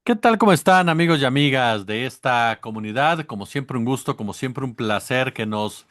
¿Qué tal? ¿Cómo están amigos y amigas de esta comunidad? Como siempre un gusto, como siempre un placer que nos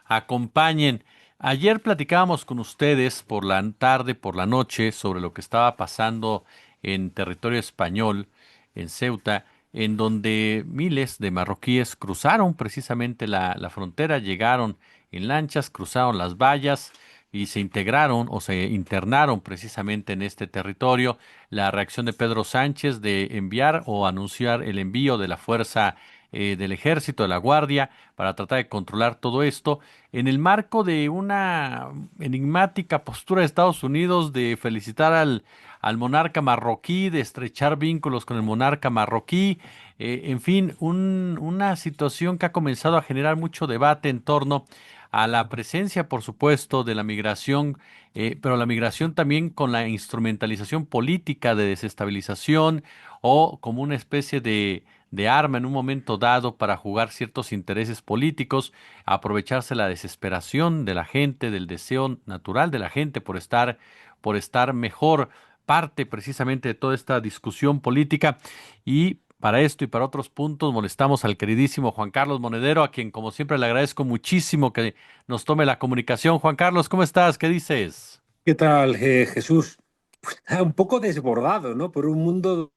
acompañen. Ayer platicábamos con ustedes por la tarde, por la noche, sobre lo que estaba pasando en territorio español, en Ceuta, en donde miles de marroquíes cruzaron precisamente la frontera, llegaron en lanchas, cruzaron las vallas y se integraron o se internaron precisamente en este territorio. La reacción de Pedro Sánchez de enviar o anunciar el envío de la fuerza del ejército, de la guardia, para tratar de controlar todo esto, en el marco de una enigmática postura de Estados Unidos de felicitar al monarca marroquí, de estrechar vínculos con el monarca marroquí, en fin, una situación que ha comenzado a generar mucho debate en torno a la presencia, por supuesto, de la migración, pero la migración también con la instrumentalización política de desestabilización o como una especie de arma en un momento dado para jugar ciertos intereses políticos, aprovecharse la desesperación de la gente, del deseo natural de la gente por estar mejor, parte precisamente de toda esta discusión política. Y para esto y para otros puntos molestamos al queridísimo Juan Carlos Monedero, a quien como siempre le agradezco muchísimo que nos tome la comunicación. Juan Carlos, ¿cómo estás? ¿Qué dices? ¿Qué tal, Jesús? Pues está un poco desbordado, ¿no? Por un mundo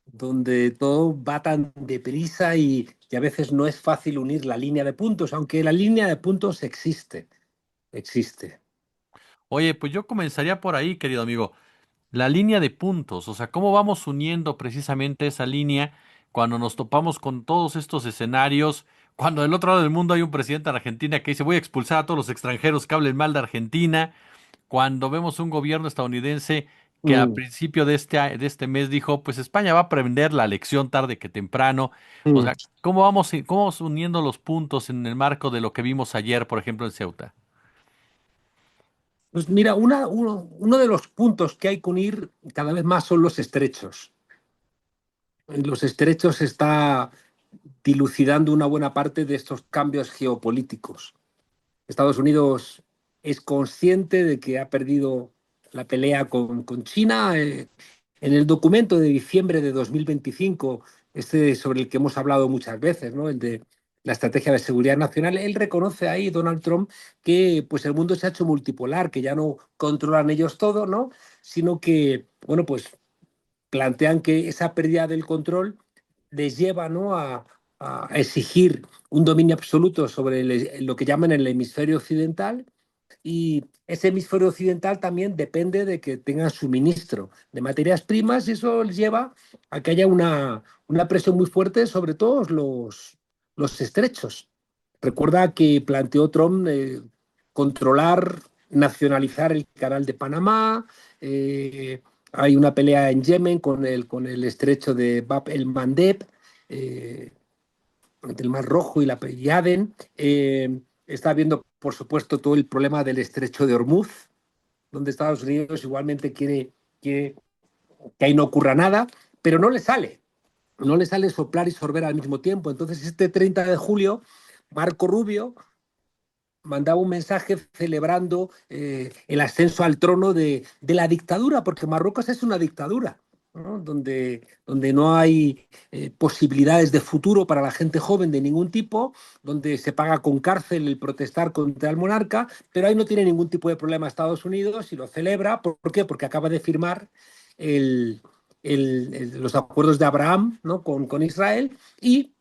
donde todo va tan deprisa y a veces no es fácil unir la línea de puntos, aunque la línea de puntos existe, existe. Oye, pues yo comenzaría por ahí, querido amigo. La línea de puntos, o sea, cómo vamos uniendo precisamente esa línea cuando nos topamos con todos estos escenarios, cuando del otro lado del mundo hay un presidente de Argentina que dice voy a expulsar a todos los extranjeros que hablen mal de Argentina, cuando vemos un gobierno estadounidense que a Mm, principio de este mes dijo, pues España va a aprender la lección tarde que temprano. O mm. sea, cómo vamos uniendo los puntos en el marco de lo que vimos ayer, por ejemplo, en Ceuta? Pues mira, uno de los puntos que hay que unir cada vez más son los estrechos. En los estrechos se está dilucidando una buena parte de estos cambios geopolíticos. Estados Unidos es consciente de que ha perdido la pelea con China. En el documento de diciembre de 2025, este sobre el que hemos hablado muchas veces, ¿no? El de la estrategia de seguridad nacional, él reconoce ahí, Donald Trump, que pues el mundo se ha hecho multipolar, que ya no controlan ellos todo, ¿no? Sino que, bueno, pues plantean que esa pérdida del control les lleva, ¿no? a exigir un dominio absoluto sobre lo que llaman el hemisferio occidental, y ese hemisferio occidental también depende de que tengan suministro de materias primas, y eso les lleva a que haya una presión muy fuerte sobre todos los estrechos. Recuerda que planteó Trump controlar, nacionalizar el canal de Panamá. Hay una pelea en Yemen con el estrecho de Bab el Mandeb, eh, entre el Mar Rojo y Aden. Está habiendo, por supuesto, todo el problema del estrecho de Hormuz, donde Estados Unidos igualmente quiere que ahí no ocurra nada, pero no le sale. No le sale soplar y sorber al mismo tiempo. Entonces, este 30 de julio, Marco Rubio mandaba un mensaje celebrando el ascenso al trono de la dictadura, porque Marruecos es una dictadura, ¿no? Donde no hay posibilidades de futuro para la gente joven de ningún tipo, donde se paga con cárcel el protestar contra el monarca, pero ahí no tiene ningún tipo de problema Estados Unidos y lo celebra. ¿Por qué? Porque acaba de firmar el, los acuerdos de Abraham, ¿no? con Israel, y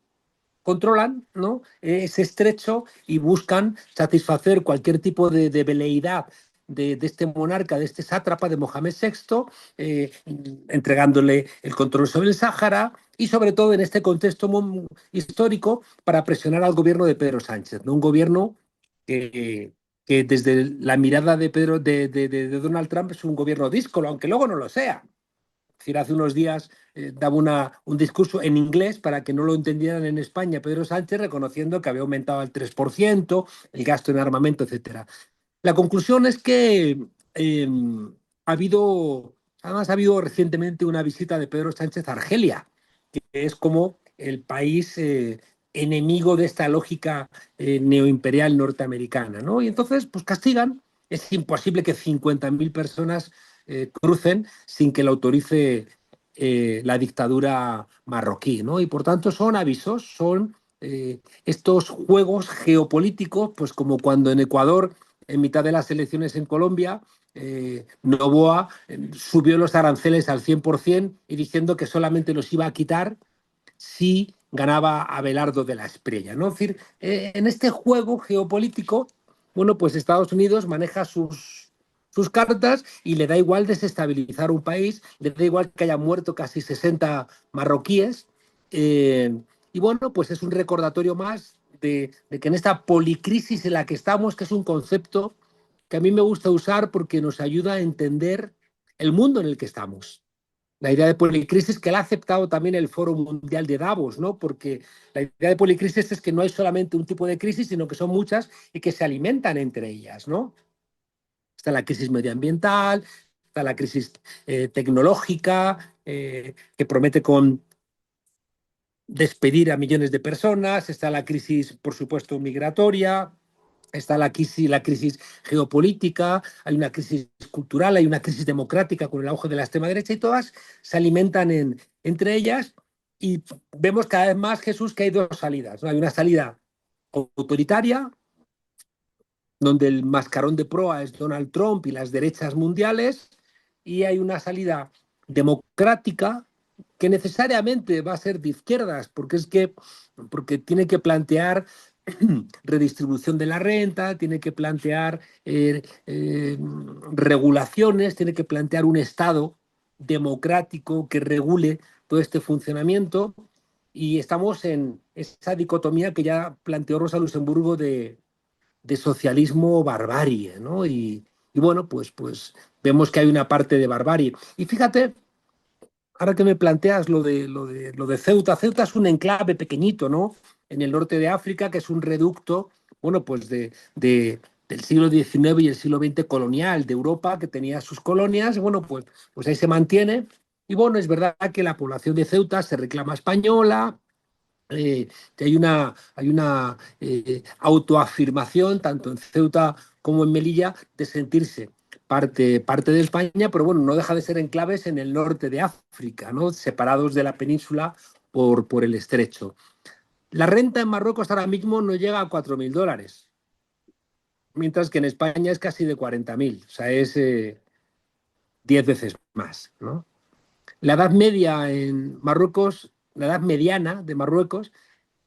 controlan, ¿no? ese estrecho y buscan satisfacer cualquier tipo de veleidad de este monarca, de este sátrapa de Mohamed VI, entregándole el control sobre el Sáhara y sobre todo en este contexto histórico para presionar al gobierno de Pedro Sánchez, ¿no? Un gobierno que desde la mirada de Donald Trump es un gobierno díscolo, aunque luego no lo sea. Es decir, hace unos días daba un discurso en inglés para que no lo entendieran en España Pedro Sánchez, reconociendo que había aumentado al 3% el gasto en armamento, etcétera. La conclusión es que además ha habido recientemente una visita de Pedro Sánchez a Argelia, que es como el país enemigo de esta lógica neoimperial norteamericana, ¿no? Y entonces, pues castigan. Es imposible que 50.000 personas crucen sin que lo autorice la dictadura marroquí, ¿no? Y por tanto son avisos, son estos juegos geopolíticos, pues como cuando en Ecuador, en mitad de las elecciones en Colombia, Noboa subió los aranceles al 100% y diciendo que solamente los iba a quitar si ganaba Abelardo de la Espriella, ¿no? Es decir, en este juego geopolítico, bueno, pues Estados Unidos maneja sus cartas y le da igual desestabilizar un país, le da igual que haya muerto casi 60 marroquíes. Y bueno, pues es un recordatorio más de que en esta policrisis en la que estamos, que es un concepto que a mí me gusta usar porque nos ayuda a entender el mundo en el que estamos. La idea de policrisis que la ha aceptado también el Foro Mundial de Davos, ¿no? Porque la idea de policrisis es que no hay solamente un tipo de crisis, sino que son muchas y que se alimentan entre ellas, ¿no? Está la crisis medioambiental, está la crisis tecnológica, que promete con despedir a millones de personas, está la crisis, por supuesto, migratoria, está la crisis geopolítica, hay una crisis cultural, hay una crisis democrática con el auge de la extrema derecha y todas se alimentan entre ellas y vemos cada vez más, Jesús, que hay dos salidas, ¿no? Hay una salida autoritaria, donde el mascarón de proa es Donald Trump y las derechas mundiales, y hay una salida democrática que necesariamente va a ser de izquierdas, porque tiene que plantear redistribución de la renta, tiene que plantear regulaciones, tiene que plantear un Estado democrático que regule todo este funcionamiento. Y estamos en esa dicotomía que ya planteó Rosa Luxemburgo de socialismo barbarie, ¿no? Y bueno, pues vemos que hay una parte de barbarie. Y fíjate, ahora que me planteas lo de Ceuta, Ceuta es un enclave pequeñito, ¿no? En el norte de África, que es un reducto, bueno, pues del siglo XIX y el siglo XX colonial de Europa, que tenía sus colonias, bueno, pues ahí se mantiene. Y bueno, es verdad que la población de Ceuta se reclama española, que hay una autoafirmación, tanto en Ceuta como en Melilla, de sentirse parte de España, pero bueno, no deja de ser enclaves en el norte de África, ¿no? Separados de la península por el estrecho. La renta en Marruecos ahora mismo no llega a $4.000, mientras que en España es casi de 40.000, o sea, es 10 veces más, ¿no? La edad media en Marruecos, la edad mediana de Marruecos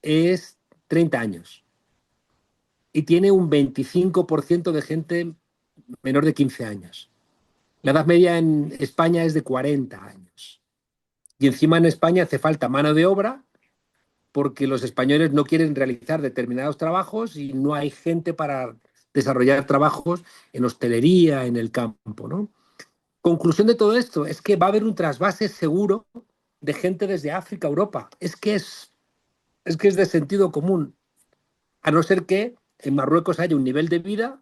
es 30 años y tiene un 25% de gente menor de 15 años. La edad media en España es de 40 años. Y encima en España hace falta mano de obra porque los españoles no quieren realizar determinados trabajos y no hay gente para desarrollar trabajos en hostelería, en el campo, ¿no? Conclusión de todo esto es que va a haber un trasvase seguro de gente desde África a Europa. Es que es de sentido común, a no ser que en Marruecos haya un nivel de vida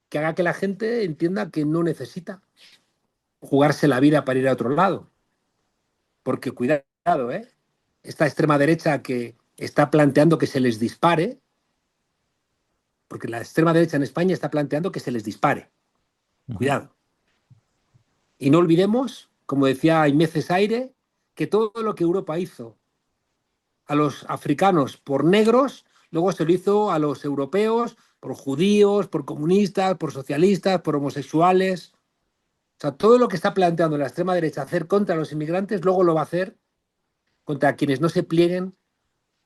que haga que la gente entienda que no necesita jugarse la vida para ir a otro lado. Porque cuidado, ¿eh? Esta extrema derecha que está planteando que se les dispare, porque la extrema derecha en España está planteando que se les dispare. Ujú. Cuidado. Y no olvidemos, como decía Aimé Cesaire, que todo lo que Europa hizo a los africanos por negros, luego se lo hizo a los europeos por judíos, por comunistas, por socialistas, por homosexuales. O sea, todo lo que está planteando la extrema derecha hacer contra los inmigrantes, luego lo va a hacer contra quienes no se plieguen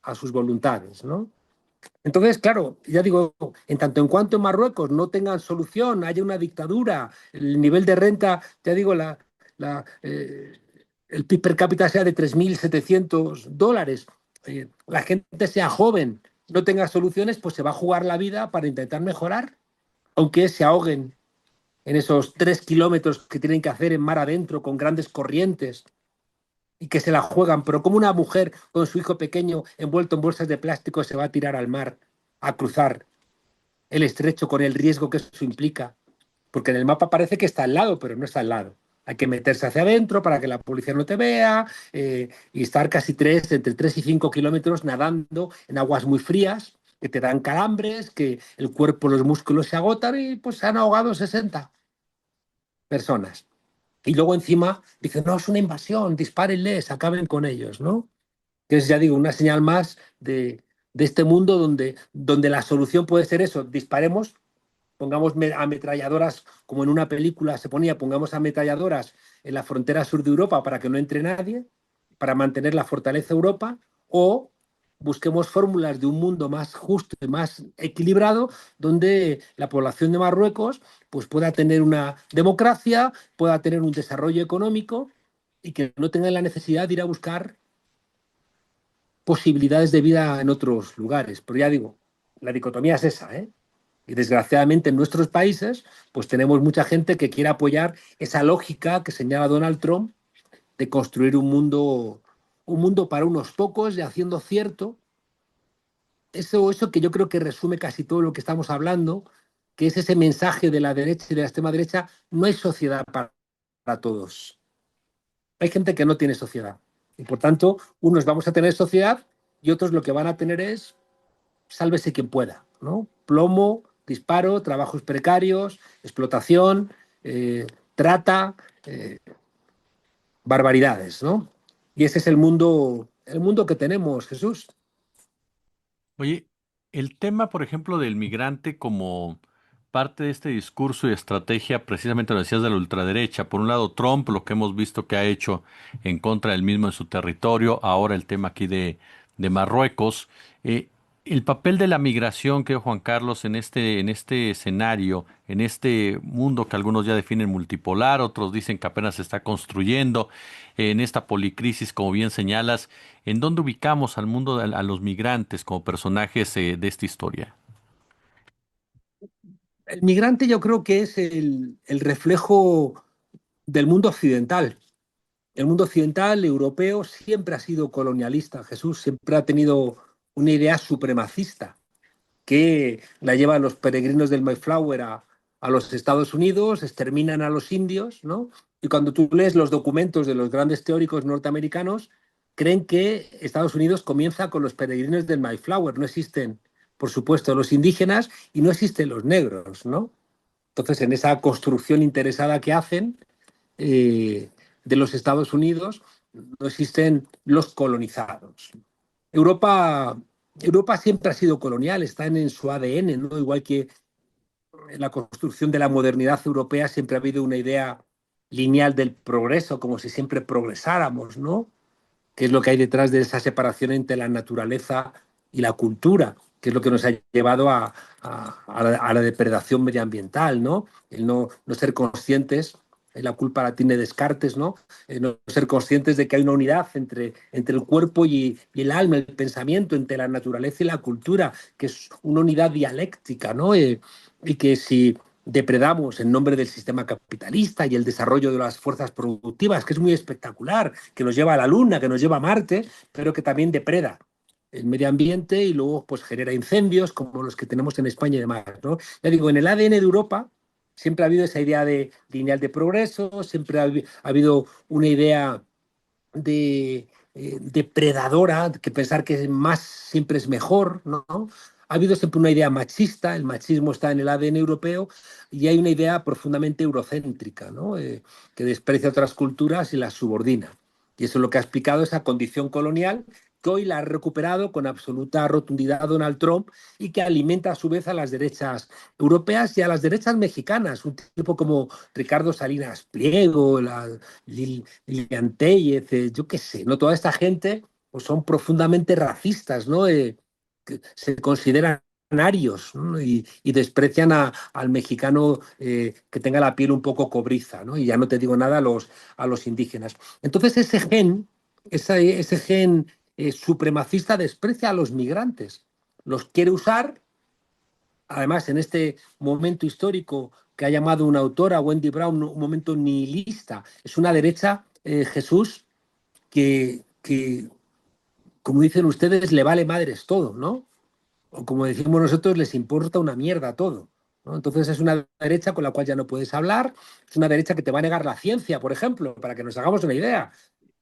a sus voluntades, ¿no? Entonces, claro, ya digo, en tanto en cuanto en Marruecos no tengan solución, haya una dictadura, el nivel de renta, ya digo, el PIB per cápita sea de $3.700, la gente sea joven, no tenga soluciones, pues se va a jugar la vida para intentar mejorar, aunque se ahoguen en esos 3 kilómetros que tienen que hacer en mar adentro con grandes corrientes y que se la juegan, pero como una mujer con su hijo pequeño envuelto en bolsas de plástico se va a tirar al mar a cruzar el estrecho con el riesgo que eso implica, porque en el mapa parece que está al lado, pero no está al lado. Hay que meterse hacia adentro para que la policía no te vea y estar casi entre 3 y 5 kilómetros nadando en aguas muy frías, que te dan calambres, que el cuerpo, los músculos se agotan y pues se han ahogado 60 personas. Y luego encima dicen, no, es una invasión, dispárenles, acaben con ellos, ¿no? Que es, ya digo, una señal más de este mundo donde la solución puede ser eso, disparemos, pongamos ametralladoras, como en una película se ponía, pongamos ametralladoras en la frontera sur de Europa para que no entre nadie, para mantener la fortaleza de Europa, o busquemos fórmulas de un mundo más justo y más equilibrado, donde la población de Marruecos pues, pueda tener una democracia, pueda tener un desarrollo económico y que no tengan la necesidad de ir a buscar posibilidades de vida en otros lugares. Pero ya digo, la dicotomía es esa, ¿eh? Y desgraciadamente en nuestros países, pues tenemos mucha gente que quiere apoyar esa lógica que señala Donald Trump de construir un mundo para unos pocos y haciendo cierto eso que yo creo que resume casi todo lo que estamos hablando, que es ese mensaje de la derecha y de la extrema derecha, no hay sociedad para todos. Hay gente que no tiene sociedad. Y por tanto, unos vamos a tener sociedad y otros lo que van a tener es sálvese quien pueda, ¿no? Plomo, disparo, trabajos precarios, explotación, trata, eh, barbaridades, ¿no? Y ese es el mundo que tenemos, Jesús. Oye, el tema, por ejemplo, del migrante como parte de este discurso y estrategia, precisamente lo decías de la ultraderecha. Por un lado, Trump, lo que hemos visto que ha hecho en contra del mismo en su territorio, ahora el tema aquí de Marruecos. Eh, el papel de la migración, que Juan Carlos, en este escenario, en este mundo que algunos ya definen multipolar, otros dicen que apenas se está construyendo, en esta policrisis, como bien señalas. ¿En dónde ubicamos al mundo, a los migrantes como personajes de esta historia? El migrante yo creo que es el reflejo del mundo occidental. El mundo occidental, europeo, siempre ha sido colonialista. Jesús siempre ha tenido una idea supremacista que la llevan los peregrinos del Mayflower a los Estados Unidos, exterminan a los indios, ¿no? Y cuando tú lees los documentos de los grandes teóricos norteamericanos, creen que Estados Unidos comienza con los peregrinos del Mayflower. No existen, por supuesto, los indígenas y no existen los negros, ¿no? Entonces, en esa construcción interesada que hacen de los Estados Unidos, no existen los colonizados. Europa, Europa siempre ha sido colonial, está en su ADN, ¿no? Igual que en la construcción de la modernidad europea siempre ha habido una idea lineal del progreso, como si siempre progresáramos, ¿no? Que es lo que hay detrás de esa separación entre la naturaleza y la cultura, que es lo que nos ha llevado a la depredación medioambiental, ¿no? El no ser conscientes, la culpa la tiene Descartes, ¿no? No ser conscientes de que hay una unidad entre el cuerpo y el alma, el pensamiento, entre la naturaleza y la cultura, que es una unidad dialéctica, ¿no? Y que si depredamos en nombre del sistema capitalista y el desarrollo de las fuerzas productivas, que es muy espectacular, que nos lleva a la Luna, que nos lleva a Marte, pero que también depreda el medio ambiente y luego pues genera incendios como los que tenemos en España y demás, ¿no? Ya digo, en el ADN de Europa siempre ha habido esa idea de lineal de progreso, siempre ha habido una idea depredadora, que pensar que más siempre es mejor, ¿no? Ha habido siempre una idea machista, el machismo está en el ADN europeo y hay una idea profundamente eurocéntrica, ¿no? Que desprecia otras culturas y las subordina. Y eso es lo que ha explicado esa condición colonial que hoy la ha recuperado con absoluta rotundidad Donald Trump y que alimenta a su vez a las derechas europeas y a las derechas mexicanas, un tipo como Ricardo Salinas Pliego, Lilian Tellez, yo qué sé, ¿no? Toda esta gente pues son profundamente racistas, ¿no? Que se consideran arios, ¿no? Y desprecian al mexicano que tenga la piel un poco cobriza, ¿no? Y ya no te digo nada a los indígenas. Entonces ese gen supremacista desprecia a los migrantes, los quiere usar, además en este momento histórico que ha llamado una autora, Wendy Brown, un momento nihilista. Es una derecha, Jesús, que, como dicen ustedes, le vale madres todo, ¿no? O como decimos nosotros, les importa una mierda todo, ¿no? Entonces es una derecha con la cual ya no puedes hablar, es una derecha que te va a negar la ciencia, por ejemplo, para que nos hagamos una idea.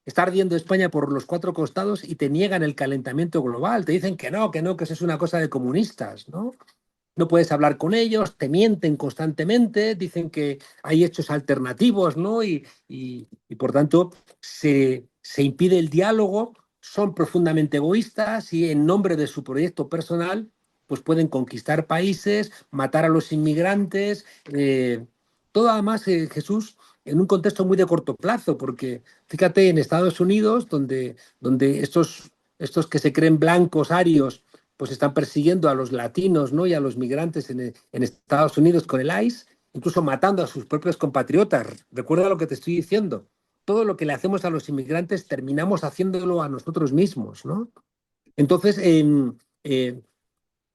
Está ardiendo España por los cuatro costados y te niegan el calentamiento global, te dicen que no, que eso es una cosa de comunistas, ¿no? no puedes hablar con ellos, te mienten constantemente, dicen que hay hechos alternativos, ¿no? Y por tanto se impide el diálogo, son profundamente egoístas y en nombre de su proyecto personal, pues pueden conquistar países, matar a los inmigrantes, todo además, Jesús, en un contexto muy de corto plazo, porque fíjate en Estados Unidos, donde estos que se creen blancos, arios, pues están persiguiendo a los latinos, ¿no? Y a los migrantes en Estados Unidos con el ICE, incluso matando a sus propios compatriotas. Recuerda lo que te estoy diciendo. Todo lo que le hacemos a los inmigrantes terminamos haciéndolo a nosotros mismos, ¿no? Entonces, eh,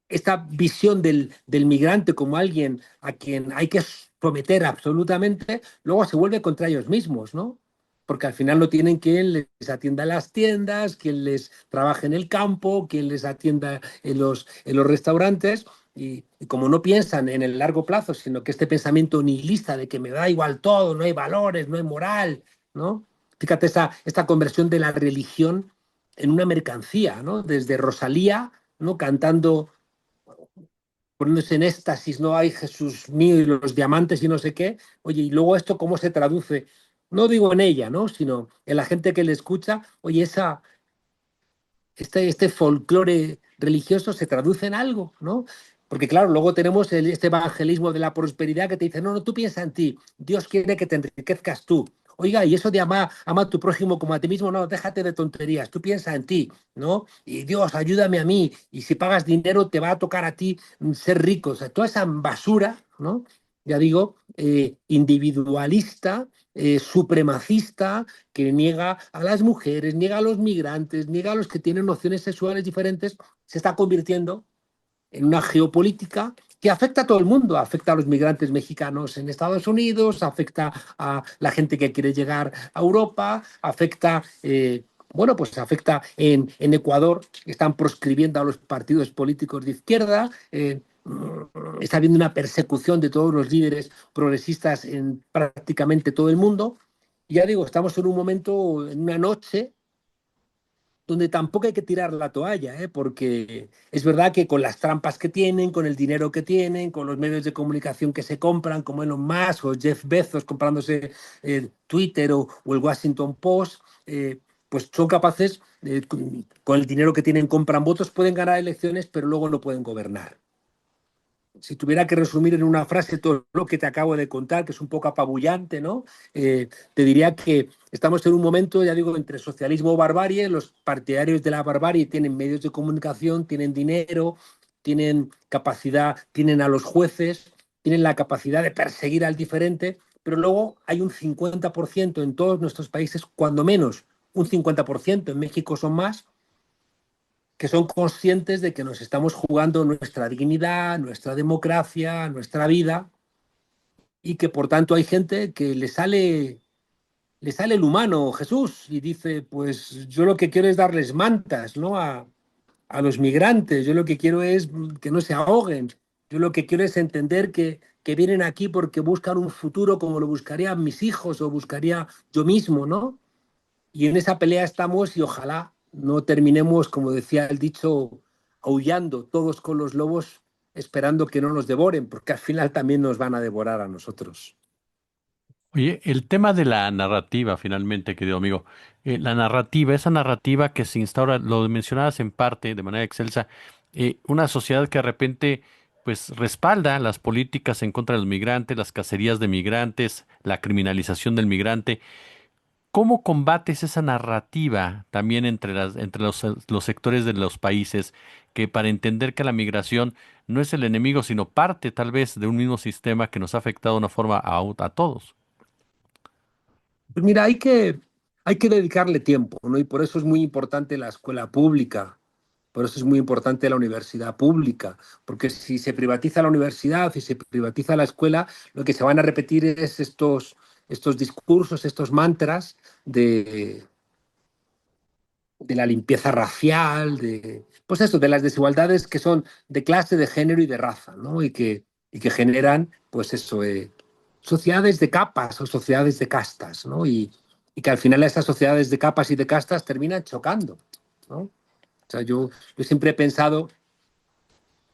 esta visión del migrante como alguien a quien hay que someter absolutamente, luego se vuelve contra ellos mismos, ¿no? Porque al final no tienen quien les atienda en las tiendas, quien les trabaje en el campo, quien les atienda en los restaurantes. Y como no piensan en el largo plazo, sino que este pensamiento nihilista de que me da igual todo, no hay valores, no hay moral, ¿no? Fíjate esta conversión de la religión en una mercancía, ¿no? Desde Rosalía, ¿no? Cantando, poniéndose en éxtasis, no hay Jesús mío y los diamantes y no sé qué. Oye, y luego esto cómo se traduce, no digo en ella, ¿no? Sino en la gente que le escucha, oye, este folclore religioso se traduce en algo, ¿no? Porque claro, luego tenemos este evangelismo de la prosperidad que te dice, no, no, tú piensa en ti, Dios quiere que te enriquezcas tú. Oiga, y eso de ama a tu prójimo como a ti mismo, no, déjate de tonterías, tú piensa en ti, ¿no? Y Dios, ayúdame a mí, y si pagas dinero te va a tocar a ti ser rico. O sea, toda esa basura, ¿no? Ya digo, individualista, supremacista, que niega a las mujeres, niega a los migrantes, niega a los que tienen nociones sexuales diferentes, se está convirtiendo en una geopolítica que afecta a todo el mundo, afecta a los migrantes mexicanos en Estados Unidos, afecta a la gente que quiere llegar a Europa, afecta, bueno, pues afecta en Ecuador, que están proscribiendo a los partidos políticos de izquierda, está habiendo una persecución de todos los líderes progresistas en prácticamente todo el mundo. Y ya digo, estamos en un momento, en una noche donde tampoco hay que tirar la toalla, ¿eh? Porque es verdad que con las trampas que tienen, con el dinero que tienen, con los medios de comunicación que se compran, como Elon Musk o Jeff Bezos comprándose Twitter o el Washington Post, pues son capaces, con el dinero que tienen, compran votos, pueden ganar elecciones, pero luego no pueden gobernar. Si tuviera que resumir en una frase todo lo que te acabo de contar, que es un poco apabullante, ¿no? Te diría que estamos en un momento, ya digo, entre socialismo o barbarie. Los partidarios de la barbarie tienen medios de comunicación, tienen dinero, tienen capacidad, tienen a los jueces, tienen la capacidad de perseguir al diferente, pero luego hay un 50% en todos nuestros países, cuando menos un 50%, en México son más, que son conscientes de que nos estamos jugando nuestra dignidad, nuestra democracia, nuestra vida, y que por tanto hay gente que le sale el humano, Jesús, y dice, pues yo lo que quiero es darles mantas, ¿no? A los migrantes, yo lo que quiero es que no se ahoguen, yo lo que quiero es entender que vienen aquí porque buscan un futuro como lo buscarían mis hijos o buscaría yo mismo, ¿no? Y en esa pelea estamos y ojalá no terminemos, como decía el dicho, aullando todos con los lobos, esperando que no nos devoren, porque al final también nos van a devorar a nosotros. Oye, el tema de la narrativa, finalmente, querido amigo, la narrativa, esa narrativa que se instaura, lo mencionabas en parte de manera excelsa, una sociedad que de repente, pues, respalda las políticas en contra de los migrantes, las cacerías de migrantes, la criminalización del migrante. ¿Cómo combates esa narrativa también entre los sectores de los países que para entender que la migración no es el enemigo, sino parte tal vez de un mismo sistema que nos ha afectado de una forma a todos? Pues mira, hay que dedicarle tiempo, ¿no? Y por eso es muy importante la escuela pública, por eso es muy importante la universidad pública, porque si se privatiza la universidad, si se privatiza la escuela, lo que se van a repetir es estos discursos, estos mantras de la limpieza racial, pues eso, de las desigualdades que son de clase, de género y de raza, ¿no? Y que generan, pues eso, sociedades de capas o sociedades de castas, ¿no? Y que al final esas sociedades de capas y de castas terminan chocando, ¿no? O sea, yo siempre he pensado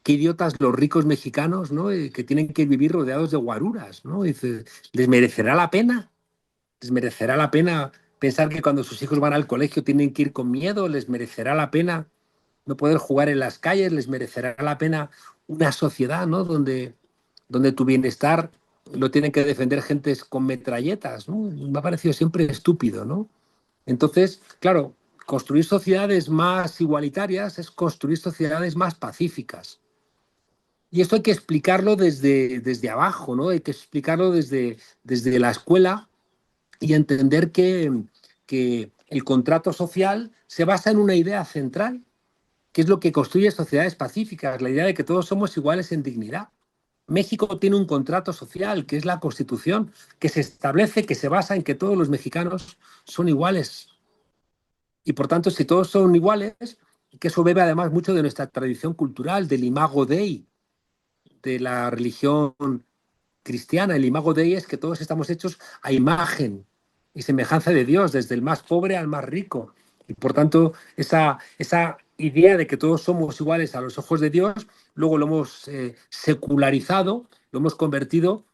qué idiotas los ricos mexicanos, ¿no? Que tienen que vivir rodeados de guaruras, ¿no? Y dices, ¿les merecerá la pena? ¿Les merecerá la pena pensar que cuando sus hijos van al colegio tienen que ir con miedo? ¿Les merecerá la pena no poder jugar en las calles? ¿Les merecerá la pena una sociedad, ¿no? donde tu bienestar lo tienen que defender gentes con metralletas, ¿no? Me ha parecido siempre estúpido, ¿no? Entonces, claro, construir sociedades más igualitarias es construir sociedades más pacíficas. Y esto hay que explicarlo desde abajo, ¿no? Hay que explicarlo desde la escuela y entender que el contrato social se basa en una idea central, que es lo que construye sociedades pacíficas, la idea de que todos somos iguales en dignidad. México tiene un contrato social, que es la Constitución, que se establece, que se basa en que todos los mexicanos son iguales. Y por tanto, si todos son iguales, que eso bebe además mucho de nuestra tradición cultural, del imago Dei, de la religión cristiana. El imago Dei es que todos estamos hechos a imagen y semejanza de Dios, desde el más pobre al más rico. Y por tanto, esa idea de que todos somos iguales a los ojos de Dios, luego lo hemos secularizado, lo hemos convertido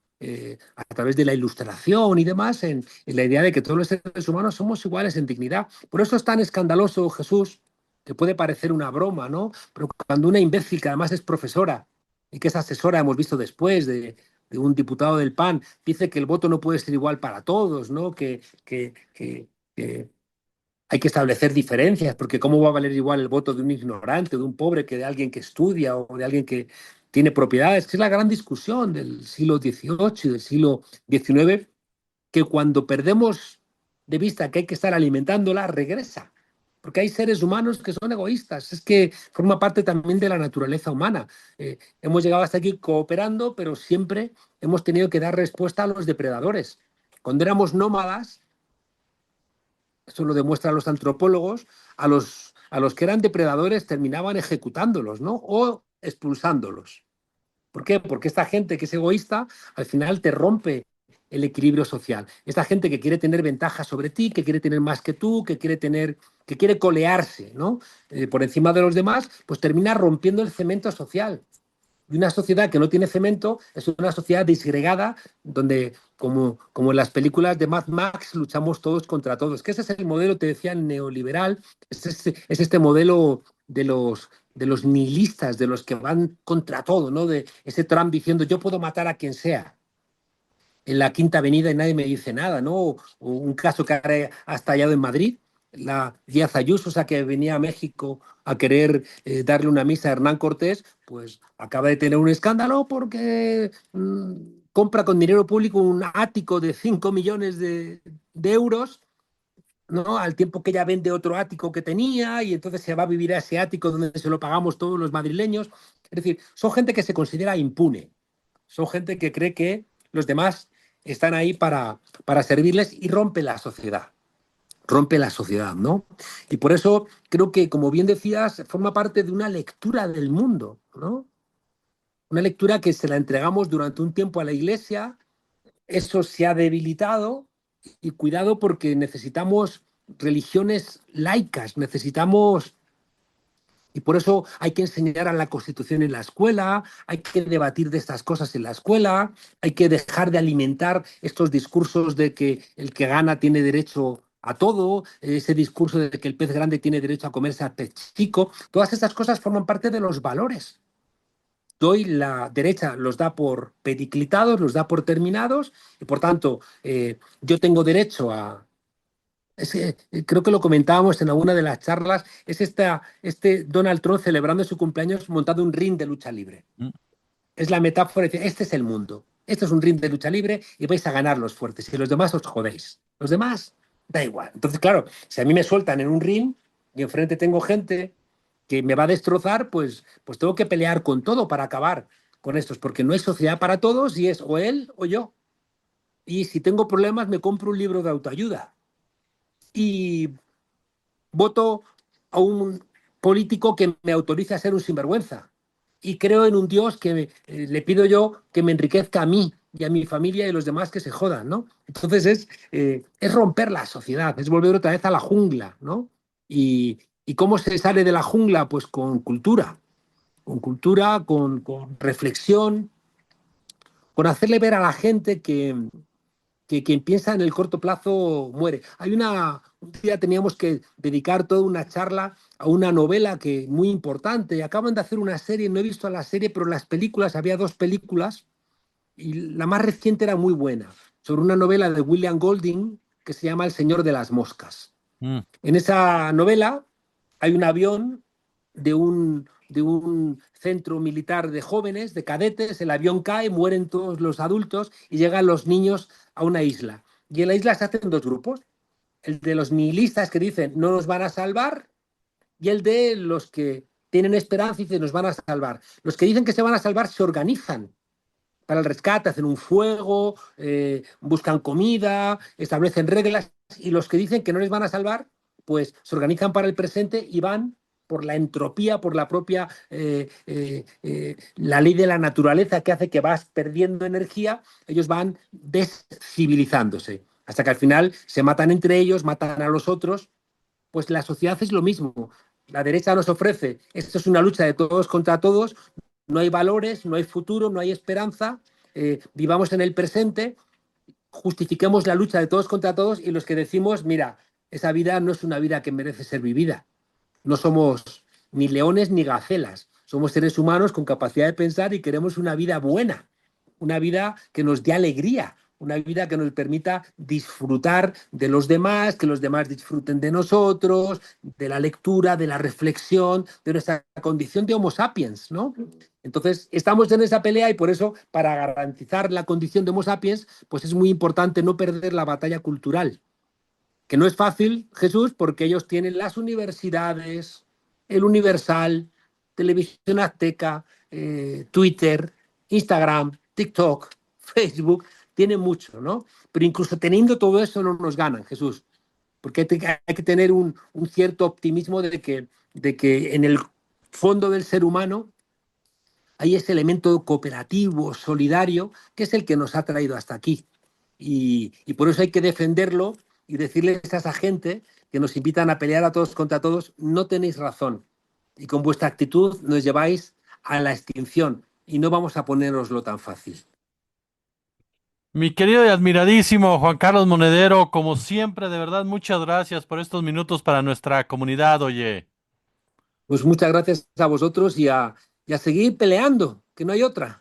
a través de la ilustración y demás en la idea de que todos los seres humanos somos iguales en dignidad. Por eso es tan escandaloso Jesús, que puede parecer una broma, ¿no? Pero cuando una imbécil, que además es profesora y que es asesora, hemos visto después, de un diputado del PAN, dice que el voto no puede ser igual para todos, ¿no? Que hay que establecer diferencias, porque ¿cómo va a valer igual el voto de un ignorante, de un pobre, que de alguien que estudia o de alguien que tiene propiedades? Que es la gran discusión del siglo XVIII y del siglo XIX, que cuando perdemos de vista que hay que estar alimentándola, regresa. Porque hay seres humanos que son egoístas. Es que forma parte también de la naturaleza humana. Hemos llegado hasta aquí cooperando, pero siempre hemos tenido que dar respuesta a los depredadores. Cuando éramos nómadas, eso lo demuestran los antropólogos, a los que eran depredadores terminaban ejecutándolos, ¿no? O expulsándolos. ¿Por qué? Porque esta gente que es egoísta al final te rompe el equilibrio social. Esta gente que quiere tener ventajas sobre ti, que quiere tener más que tú, que quiere colearse, ¿no? Por encima de los demás, pues termina rompiendo el cemento social. Y una sociedad que no tiene cemento es una sociedad disgregada donde, como en las películas de Mad Max, luchamos todos contra todos. Que ese es el modelo, te decía, neoliberal, es este modelo de los nihilistas, de los que van contra todo, ¿no? De ese Trump diciendo yo puedo matar a quien sea en la Quinta Avenida y nadie me dice nada, ¿no? O un caso que ha estallado en Madrid, la Díaz Ayuso, o sea, que venía a México a querer darle una misa a Hernán Cortés, pues acaba de tener un escándalo porque compra con dinero público un ático de 5 millones de euros, ¿no? Al tiempo que ella vende otro ático que tenía y entonces se va a vivir a ese ático donde se lo pagamos todos los madrileños. Es decir, son gente que se considera impune, son gente que cree que los demás están ahí para servirles y rompe la sociedad, ¿no? Y por eso creo que, como bien decías, forma parte de una lectura del mundo, ¿no? Una lectura que se la entregamos durante un tiempo a la Iglesia, eso se ha debilitado y cuidado porque necesitamos religiones laicas, necesitamos. Y por eso hay que enseñar a la Constitución en la escuela, hay que debatir de estas cosas en la escuela, hay que dejar de alimentar estos discursos de que el que gana tiene derecho a todo, ese discurso de que el pez grande tiene derecho a comerse al pez chico. Todas estas cosas forman parte de los valores. Hoy la derecha los da por periclitados, los da por terminados, y por tanto yo tengo derecho a, creo que lo comentábamos en alguna de las charlas, es este Donald Trump celebrando su cumpleaños montado un ring de lucha libre. Mm. Es la metáfora de decir, este es el mundo, esto es un ring de lucha libre y vais a ganar los fuertes y los demás os jodéis. Los demás, da igual. Entonces, claro, si a mí me sueltan en un ring y enfrente tengo gente que me va a destrozar, pues tengo que pelear con todo para acabar con estos, porque no hay sociedad para todos y es o él o yo. Y si tengo problemas, me compro un libro de autoayuda. Y voto a un político que me autorice a ser un sinvergüenza. Y creo en un Dios que le pido yo que me enriquezca a mí y a mi familia y a los demás que se jodan, ¿no? Entonces es romper la sociedad, es volver otra vez a la jungla, ¿no? Y cómo se sale de la jungla, pues con cultura. con cultura, con reflexión, con hacerle ver a la gente que quien piensa en el corto plazo muere. Un día teníamos que dedicar toda una charla a una novela que muy importante. Acaban de hacer una serie, no he visto la serie, pero las películas, había dos películas y la más reciente era muy buena, sobre una novela de William Golding que se llama El Señor de las Moscas. Mm. En esa novela hay un avión de un centro militar de jóvenes, de cadetes, el avión cae, mueren todos los adultos y llegan los niños a una isla. Y en la isla se hacen dos grupos, el de los nihilistas que dicen no nos van a salvar y el de los que tienen esperanza y dicen nos van a salvar. Los que dicen que se van a salvar se organizan para el rescate, hacen un fuego, buscan comida, establecen reglas, y los que dicen que no les van a salvar, pues se organizan para el presente y van por la entropía, por la propia la ley de la naturaleza que hace que vas perdiendo energía, ellos van descivilizándose, hasta que al final se matan entre ellos, matan a los otros. Pues la sociedad es lo mismo. La derecha nos ofrece, esto es una lucha de todos contra todos, no hay valores, no hay futuro, no hay esperanza, vivamos en el presente, justifiquemos la lucha de todos contra todos y los que decimos, mira, esa vida no es una vida que merece ser vivida. No somos ni leones ni gacelas, somos seres humanos con capacidad de pensar y queremos una vida buena, una vida que nos dé alegría, una vida que nos permita disfrutar de los demás, que los demás disfruten de nosotros, de la lectura, de la reflexión, de nuestra condición de Homo sapiens, ¿no? Entonces, estamos en esa pelea y por eso, para garantizar la condición de Homo sapiens, pues es muy importante no perder la batalla cultural, que no es fácil, Jesús, porque ellos tienen las universidades, el Universal, Televisión Azteca, Twitter, Instagram, TikTok, Facebook, tienen mucho, ¿no? Pero incluso teniendo todo eso no nos ganan, Jesús, porque hay que tener un cierto optimismo de que en el fondo del ser humano hay ese elemento cooperativo, solidario, que es el que nos ha traído hasta aquí. Y por eso hay que defenderlo y decirles a esa gente que nos invitan a pelear a todos contra todos, no tenéis razón. Y con vuestra actitud nos lleváis a la extinción y no vamos a ponéroslo tan fácil. Mi querido y admiradísimo Juan Carlos Monedero, como siempre, de verdad, muchas gracias por estos minutos para nuestra comunidad, oye. Pues muchas gracias a vosotros y a seguir peleando, que no hay otra.